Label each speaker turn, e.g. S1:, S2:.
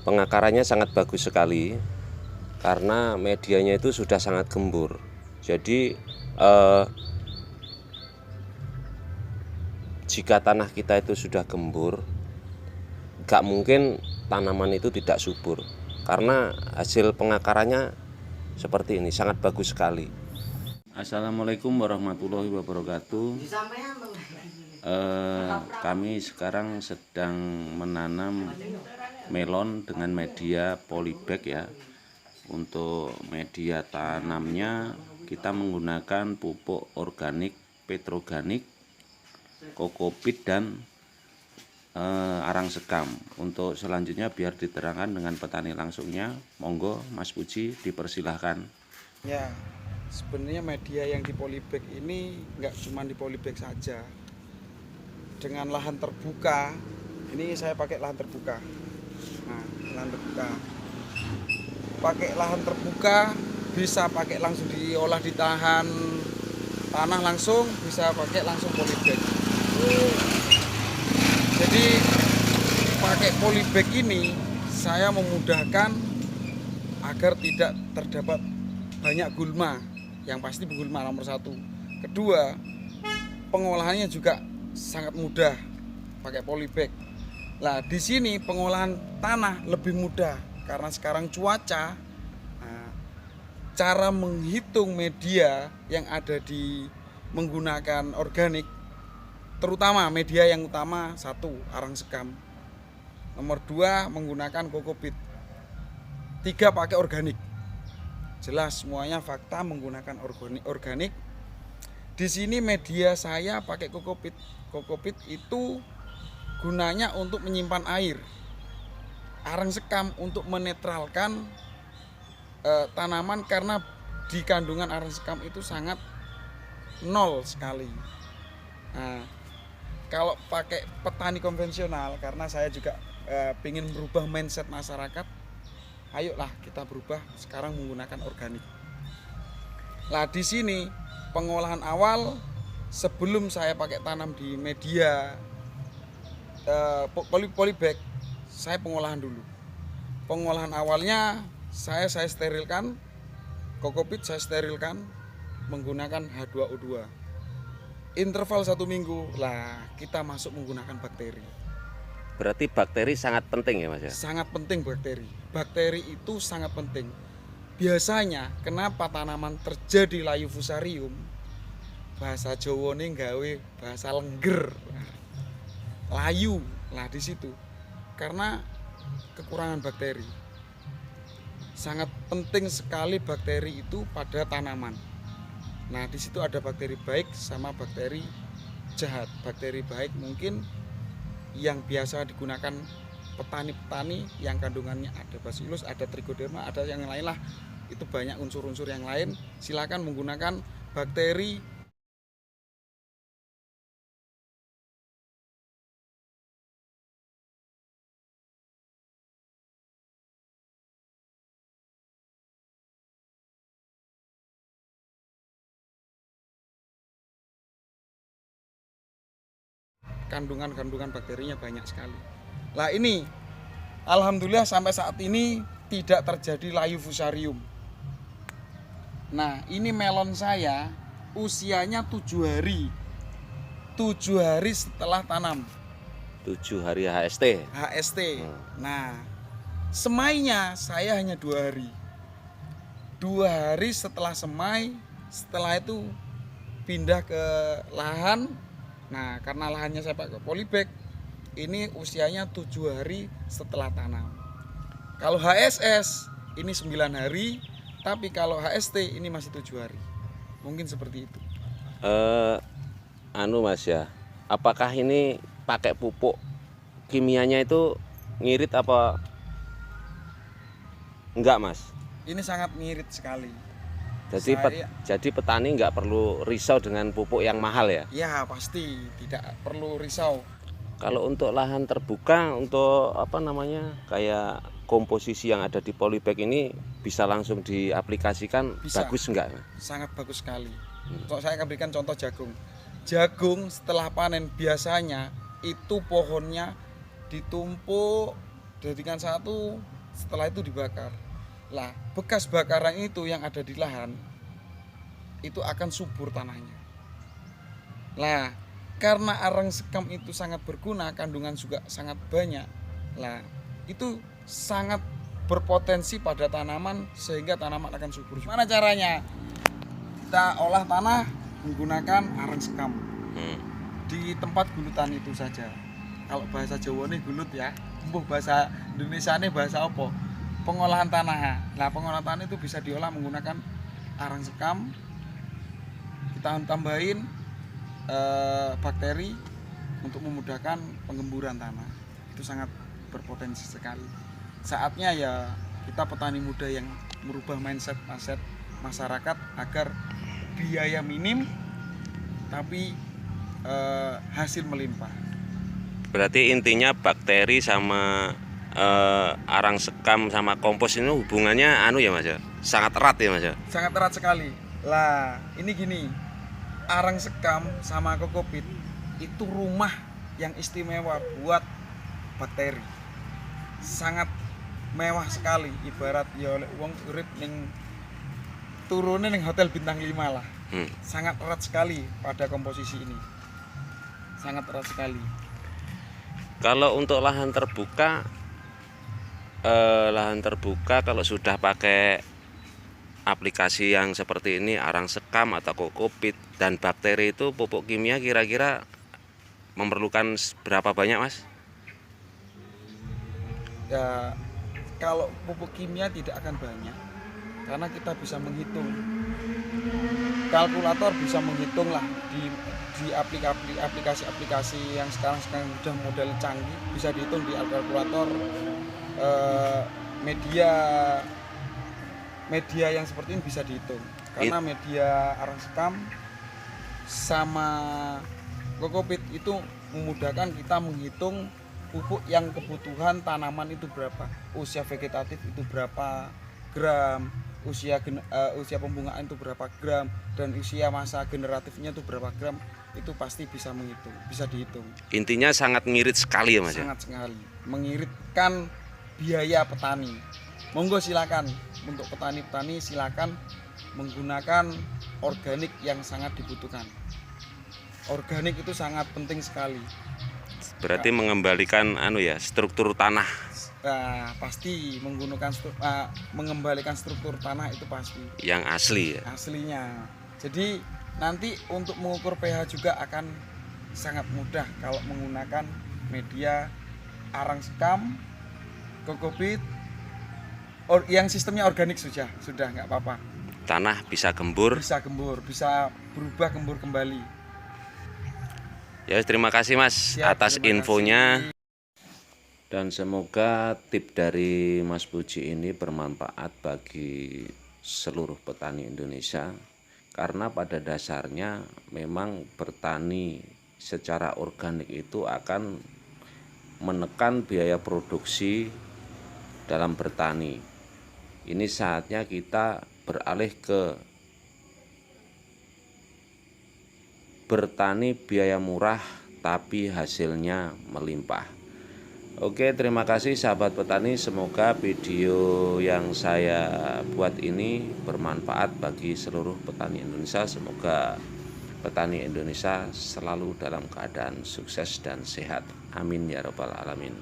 S1: pengakarannya sangat bagus sekali karena medianya itu sudah sangat gembur. Jadi jika tanah kita itu sudah gembur, gak mungkin tanaman itu tidak subur karena hasil pengakarannya seperti ini, sangat bagus sekali. Assalamualaikum warahmatullahi wabarakatuh. Kami sekarang sedang menanam melon dengan media polybag ya. Untuk media tanamnya kita menggunakan pupuk organik, petroganik, kokopit dan arang sekam. Untuk selanjutnya biar diterangkan dengan petani langsungnya, monggo Mas Puji dipersilahkan.
S2: Ya, sebenarnya media yang di polybag ini nggak cuma di polybag saja. Dengan lahan terbuka, ini saya pakai lahan terbuka. Nah, lahan terbuka. Pakai lahan terbuka bisa pakai langsung diolah di tanah langsung, bisa pakai langsung polybag. Jadi pakai polybag ini saya memudahkan agar tidak terdapat banyak gulma. Yang pasti gulma nomor satu. Kedua, pengolahannya juga sangat mudah pakai polybag. Nah, di sini pengolahan tanah lebih mudah karena sekarang cuaca. Nah, cara menghitung media yang ada di menggunakan organik, terutama media yang utama satu arang sekam, nomor dua menggunakan kokopit, tiga pakai organik. Jelas semuanya fakta menggunakan organik. Di sini media saya pakai kokopit. Kokopit itu gunanya untuk menyimpan air. Arang sekam untuk menetralkan tanaman karena di kandungan arang sekam itu sangat nol sekali. Nah, kalau pakai petani konvensional, karena saya juga ingin merubah mindset masyarakat, ayolah kita berubah sekarang menggunakan organik. Nah, di sini pengolahan awal sebelum saya pakai tanam di media polybag, saya pengolahan dulu. Pengolahan awalnya saya sterilkan, kokopit saya sterilkan menggunakan H2O2. Interval 1 minggu lah kita masuk menggunakan bakteri.
S1: Berarti bakteri sangat penting ya Mas ya?
S2: Sangat penting bakteri. Bakteri itu sangat penting. Biasanya kenapa tanaman terjadi layu fusarium? Bahasa Jawa nih gawe bahasa lengger. Layu lah di situ. Karena kekurangan bakteri. Sangat penting sekali bakteri itu pada tanaman. Nah, di situ ada bakteri baik sama bakteri jahat. Bakteri baik mungkin yang biasa digunakan petani-petani yang kandungannya ada Bacillus, ada Trichoderma, ada yang lain lah. Itu banyak unsur-unsur yang lain. Silakan menggunakan bakteri kandungan bakterinya banyak sekali. Lah ini alhamdulillah sampai saat ini tidak terjadi layu fusarium. Nah, ini melon saya usianya 7 hari. 7 hari setelah tanam.
S1: 7 hari HST.
S2: Nah, semainya saya hanya 2 hari. 2 hari setelah semai, setelah itu pindah ke lahan. Nah, karena lahannya saya pakai polybag, ini usianya 7 hari setelah tanam. Kalau HSS ini 9 hari, tapi kalau HST ini masih 7 hari. Mungkin seperti itu.
S1: Mas ya, apakah ini pakai pupuk kimianya itu ngirit apa enggak Mas?
S2: Ini sangat ngirit sekali.
S1: Jadi petani nggak perlu risau dengan pupuk yang mahal ya?
S2: Ya pasti tidak perlu risau.
S1: Kalau untuk lahan terbuka, untuk kayak komposisi yang ada di polybag ini bisa langsung diaplikasikan. Bisa. Bagus nggak?
S2: Sangat bagus sekali. Saya akan berikan contoh jagung. Jagung setelah panen biasanya itu pohonnya ditumpuk dijadikan satu, setelah itu dibakar. Lah, bekas bakaran itu yang ada di lahan itu akan subur tanahnya. Lah, karena arang sekam itu sangat berguna, kandungan juga sangat banyak. Lah, itu sangat berpotensi pada tanaman sehingga tanaman akan subur. Gimana caranya? Kita olah tanah menggunakan arang sekam. Di tempat gulutan itu saja. Kalau bahasa Jawa ini gulut ya. Bahasa Indonesia ini bahasa apa? Pengolahan tanah. Nah, pengolahan tanah itu bisa diolah menggunakan arang sekam. Kita tambahin bakteri untuk memudahkan penggemburan tanah. Itu sangat berpotensi sekali. Saatnya ya kita petani muda yang merubah mindset masyarakat agar biaya minim tapi hasil melimpah.
S1: Berarti intinya bakteri sama arang sekam sama kompos ini hubungannya ya Mas ya? Sangat erat ya Mas ya?
S2: Sangat erat sekali. Lah, ini gini. Arang sekam sama kokopit itu rumah yang istimewa buat bakteri. Sangat mewah sekali, ibarat ya oleh wong urip ning turune ning hotel bintang 5 lah. Sangat erat sekali pada komposisi ini. Sangat erat sekali.
S1: Kalau untuk lahan terbuka kalau sudah pakai aplikasi yang seperti ini, arang sekam atau kokopit dan bakteri, itu pupuk kimia kira-kira memerlukan berapa banyak Mas?
S2: Ya, kalau pupuk kimia tidak akan banyak karena kita bisa menghitung. Kalkulator bisa menghitung lah di aplikasi-aplikasi yang sekarang sudah model canggih, bisa dihitung di kalkulator media yang seperti ini bisa dihitung. Karena media arang sekam sama kokopit itu memudahkan kita menghitung pupuk yang kebutuhan tanaman itu berapa, usia vegetatif itu berapa gram, usia pembungaan itu berapa gram, dan usia masa generatifnya itu berapa gram. Itu pasti bisa dihitung.
S1: Intinya sangat ngirit sekali ya Mas?
S2: Sangat sekali, mengiritkan biaya petani. Monggo silakan untuk petani-petani silakan menggunakan organik yang sangat dibutuhkan. Organik itu sangat penting sekali.
S1: Berarti mengembalikan struktur tanah.
S2: Nah, pasti mengembalikan struktur tanah itu pasti.
S1: Yang asli ya.
S2: Aslinya. Jadi nanti untuk mengukur pH juga akan sangat mudah kalau menggunakan media arang sekam, kokopit, yang sistemnya organik sudah nggak apa-apa.
S1: Tanah bisa gembur.
S2: Bisa berubah gembur kembali.
S1: Ya, terima kasih Mas atas infonya. Dan semoga tip dari Mas Puji ini bermanfaat bagi seluruh petani Indonesia. Karena pada dasarnya memang bertani secara organik itu akan menekan biaya produksi dalam bertani. Ini saatnya kita beralih ke bertani biaya murah tapi hasilnya melimpah. Oke, terima kasih sahabat petani. Semoga video yang saya buat ini bermanfaat bagi seluruh petani Indonesia. Semoga petani Indonesia selalu dalam keadaan sukses dan sehat. Amin ya rabbal alamin.